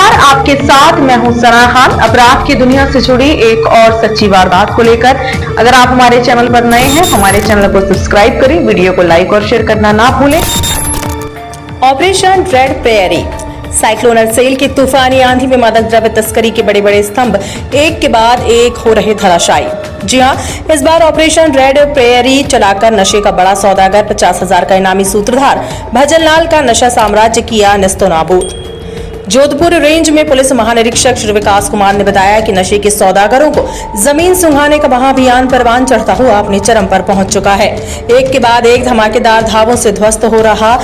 नमस्कार, आपके साथ मैं हूं सना खान। अपराध की दुनिया से जुड़ी एक और सच्ची वारदात को लेकर अगर आप हमारे चैनल पर नए हैं, हमारे चैनल को सब्सक्राइब करें, वीडियो को लाइक और शेयर करना ना भूलें। Operation red prairie. Cyclonal cell की तूफानी आंधी में मादक द्रव्य तस्करी के बड़े बड़े स्तंभ एक के बाद एक हो रहे धराशायी। जी हां, इस बार ऑपरेशन रेड प्रेयरी चलाकर नशे का बड़ा सौदागर 50,000 का इनामी सूत्रधार भजनलाल का नशा साम्राज्य किया नेस्तनाबूद। जोधपुर रेंज में पुलिस महानिरीक्षक श्री विकास कुमार ने बताया कि नशे के सौदागरों को जमीन सुंघाने का महाअभियान परवान चढ़ता हुआ अपने चरम पर पहुंच चुका है। एक के बाद एक धमाकेदार धावों से ध्वस्त हो रहा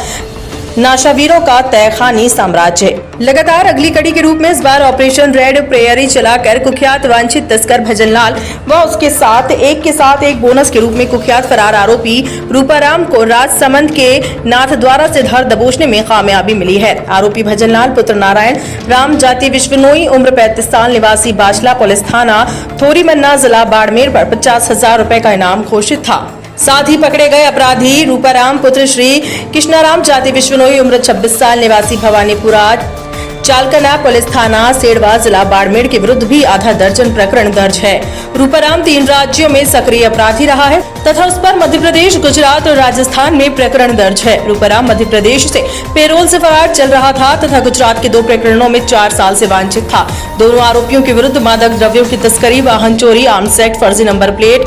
नाशावीरों का तहखानी साम्राज्य। लगातार अगली कड़ी के रूप में इस बार ऑपरेशन रेड प्रेयरी चलाकर कुख्यात वांछित तस्कर भजनलाल व उसके साथ एक बोनस के रूप में कुख्यात फरार आरोपी रूपाराम को राजसमंद के नाथद्वारा से धर दबोचने में कामयाबी मिली है। आरोपी भजनलाल पुत्र नारायण राम जाति विश्वनोई, उम्र 35 साल, निवासी बाचला, पुलिस थाना थोरीमन्ना, जिला बाड़मेर पर 50,000 रुपए का इनाम घोषित था। साथ ही पकड़े गए अपराधी रूपाराम पुत्र श्री कृष्णाराम जाति विश्वनोई, उम्र 26 साल, निवासी भवानीपुरा, चालकना, पुलिस थाना सेड़वा, जिला बाड़मेर के विरुद्ध भी आधा दर्जन प्रकरण दर्ज है। रूपाराम 3 राज्यों में सक्रिय अपराधी रहा है तथा उस पर मध्य प्रदेश, गुजरात और राजस्थान में प्रकरण दर्ज है। रूपाराम मध्य प्रदेश से पेरोल से फरार चल रहा था तथा गुजरात के 2 प्रकरणों में 4 साल से वांछित था। दोनों आरोपियों के विरुद्ध मादक द्रव्यों की तस्करी, वाहन चोरी, आर्म्स एक्ट, फर्जी नंबर प्लेट,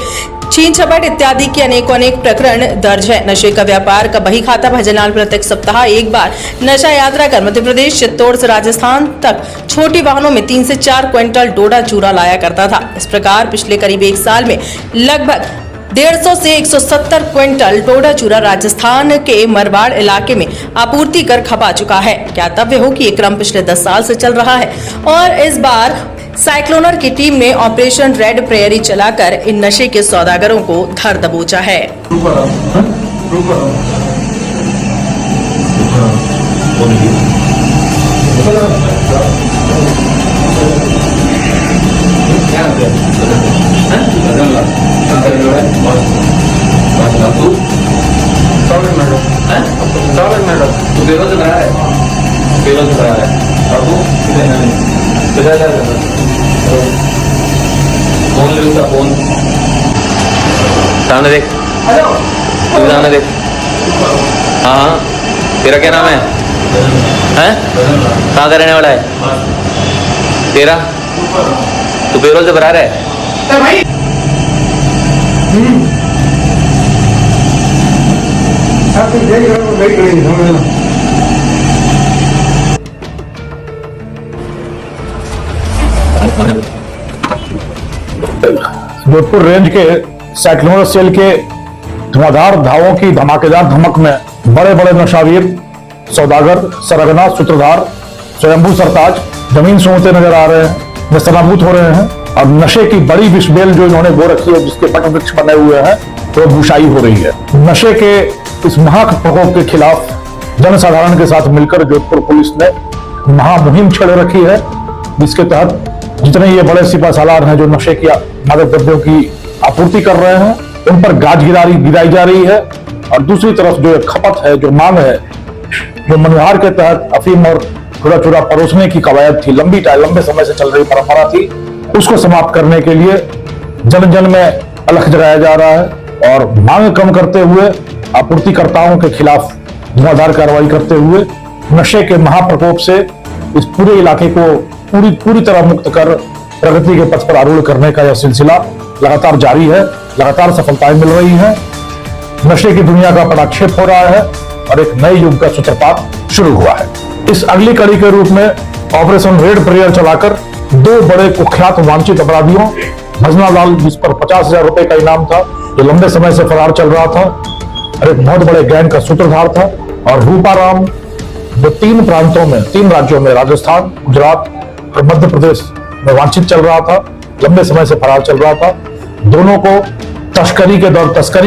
छीन झपट इत्यादि के अनेक प्रकरण दर्ज है। नशे का व्यापार का बही खाता भजनलाल प्रत्येक सप्ताह एक बार नशा यात्रा कर मध्य प्रदेश, चित्तौड़ से राजस्थान तक छोटी वाहनों में 3 से 4 क्विंटल डोडा चूरा लाया करता था। इस प्रकार पिछले करीब 1 साल में लगभग 150 से 170 क्विंटल डोडा चूरा राजस्थान के मरवाड़ इलाके में आपूर्ति कर खपा चुका है। ज्ञातव्य हो कि ये क्रम पिछले 10 साल से चल रहा है और इस बार साइक्लोनर की टीम ने ऑपरेशन रेड प्रेयरी चलाकर इन नशे के सौदागरों को धर दबोचा है। फोन सामने देख, हेलो सामने देख। हाँ, तेरा क्या नाम है? हैं? कहाँ का रहने वाला है तेरा? तू पेरोल से फरार है? जोधपुर रेंज के साइक्लोनर सेल के धुआंधार धावों की धमाकेदार धमक में बड़े बड़े नशावीर, सौदागर, सरगना, सूत्रधार, स्वयंभू सरताज जमीन सूंघते नजर आ रहे हैं, नेस्तनाबूद हो रहे हैं और नशे की बड़ी विषबेल जो इन्होंने बो रखी है, जिसके पट वृक्ष बने हुए हैं, तो बुशाई हो रही है। नशे के इस महाप्रकोप के खिलाफ जनसाधारण के साथ मिलकर जोधपुर पुलिस ने महामुहिम छेड़ रखी है, जिसके तहत जितने ये बड़े सिपाहीसालार हैं जो नशे की मादक द्रव्यों की आपूर्ति कर रहे हैं, उन पर गाज गिराई जा रही है और दूसरी तरफ जो खपत है, जो मांग है, जो मनुहार के तहत अफीम और थोड़ा चूरा परोसने की कवायद थी, लंबे समय से चल रही परंपरा थी, उसको समाप्त करने के लिए जन जन में अलख जगाया जा रहा है और मांग कम करते हुए आपूर्तिकर्ताओं के खिलाफ धुआंधार कार्रवाई करते हुए नशे के महाप्रकोप से इस पूरे इलाके को पूरी तरह मुक्त कर प्रगति के पथ पर आरूढ़ करने का यह सिलसिला लगातार जारी है। लगातार सफलताएं मिल रही हैं। नशे की दुनिया का पटाक्षेप हो रहा है और एक नए युग का सूत्रपात शुरू हुआ है। इस अगली कड़ी के रूप में ऑपरेशन रेड प्रेयर चलाकर 2 बड़े कुख्यात वांछित अपराधियों, भजनलाल जिस पर 50,000 रुपए का इनाम था, जो लंबे समय से फरार चल रहा था और एक बहुत बड़े गैंग का सूत्रधार था, और रूपाराम जो 3 प्रांतों में, 3 राज्यों में, राजस्थान, गुजरात और मध्य प्रदेश में वांछित चल रहा था, लंबे समय से फरार चल रहा था। दोनों को तस्करी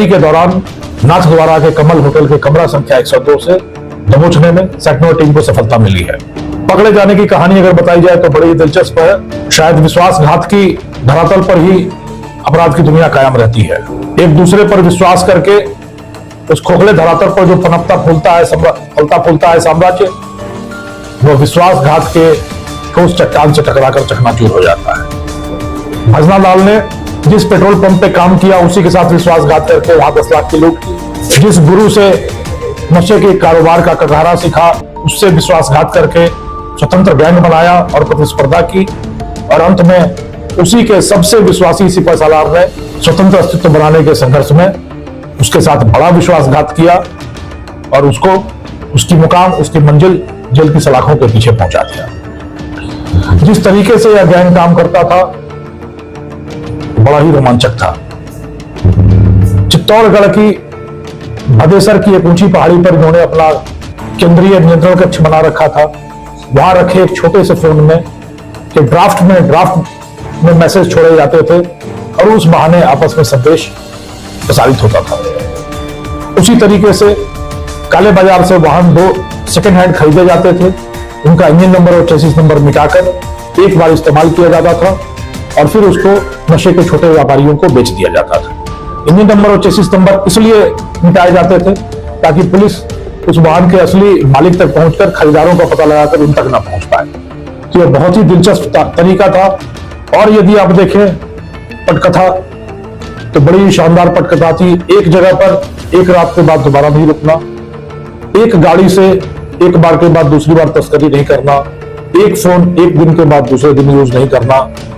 के दौरान नाथद्वारा के कमल होटल के कमरा संख्या 102 से दबोचने में साइक्लोनर टीम को सफलता मिली है। पकड़े जाने की कहानी अगर बताई जाए तो बड़ी दिलचस्प है। शायद विश्वासघात की धरातल पर ही अपराध की दुनिया कायम रहती है। एक दूसरे पर विश्वास करके उस खोखले धरातल पर जो फलता फूलता है साम्राज्य, वो विश्वासघात के ठोस चट्टान से टकराकर चकनाचूर हो जाता है। भजना लाल ने जिस पेट्रोल पंप पे काम किया उसी के साथ विश्वासघात करके वहां 10 लाख की लूट की। जिस गुरु से नशे के कारोबार का कटघरा सीखा उससे विश्वासघात करके स्वतंत्र गैंग बनाया और प्रतिस्पर्धा की, और अंत में उसी के सबसे विश्वासी सिपह सालार ने स्वतंत्र अस्तित्व बनाने के संघर्ष में उसके साथ बड़ा विश्वासघात किया और उसको उसकी मुकाम, उसकी मंजिल जेल की सलाखों के पीछे पहुंचा दिया। जिस तरीके से यह गैंग काम करता था बड़ा ही रोमांचक था। चित्तौड़गढ़ की भदेसर की एक ऊंची पहाड़ी पर इन्होंने अपना केंद्रीय नियंत्रण कक्ष बना रखा था। वहां रखे एक छोटे से फोन में कि ड्राफ्ट में मैसेज छोड़े जाते थे और उस बहाने आपस में संदेश प्रसारित होता था। उसी तरीके से काले बाजार से वाहन 2 सेकेंड हैंड खरीदे जाते थे, उनका इंजन नंबर और चेसिस नंबर मिटाकर एक बार इस्तेमाल किया जाता था और फिर उसको नशे के छोटे व्यापारियों को बेच दिया जाता था। इंजन नंबर और चेसिस नंबर इसलिए मिटाए जाते थे ताकि पुलिस उस वाहन के असली मालिक तक पहुंचकर खरीदारों का पता लगाकर उन तक ना पहुंच पाए। तो यह बहुत ही दिलचस्प तरीका था। और यदि आप देखें पटकथा तो बड़ी शानदार पटकथा थी। एक जगह पर एक रात के बाद दोबारा नहीं रुकना, एक गाड़ी से एक बार के बाद दूसरी बार तस्करी नहीं करना, एक फोन एक दिन के बाद दूसरे दिन यूज नहीं करना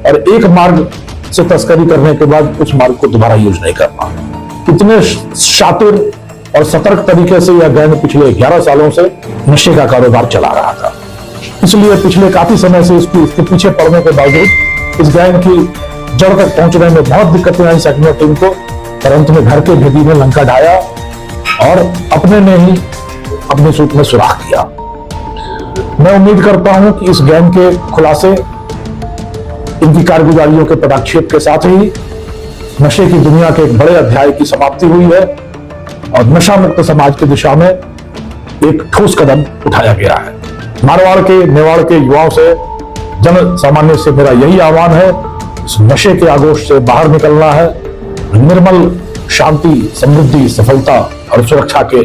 और एक मार्ग से तस्करी करने के बाद उस मार्ग को दोबारा यूज नहीं करना। इतने शातिर और सतर्क तरीके से यह गैंग पिछले 11 सालों से नशे का कारोबार चला रहा था। इसलिए पिछले काफी समय से इसके पीछे पड़ने के बावजूद इस गैंग की जड़ तक पहुंचने में बहुत दिक्कतें आई सेक्टर टीम को, पर अंत में घर के भेदी में लंका ढाया और अपने ने ही अपने सूत में सुराख किया। मैं उम्मीद करता हूं कि इस गैंग के खुलासे, इनकी कारगुजारियों के पटाक्षेप के साथ ही नशे की दुनिया के एक बड़े अध्याय की समाप्ति हुई है और नशा मुक्त समाज की दिशा में एक ठोस कदम उठाया गया है। मारवाड़ के, मेवाड़ के युवाओं से, जन सामान्य से मेरा यही आह्वान है, इस नशे के आगोश से बाहर निकलना है, निर्मल शांति, समृद्धि, सफलता और सुरक्षा के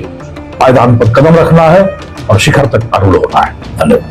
पायदान पर कदम रखना है और शिखर तक आरूढ़ होना है। धन्यवाद।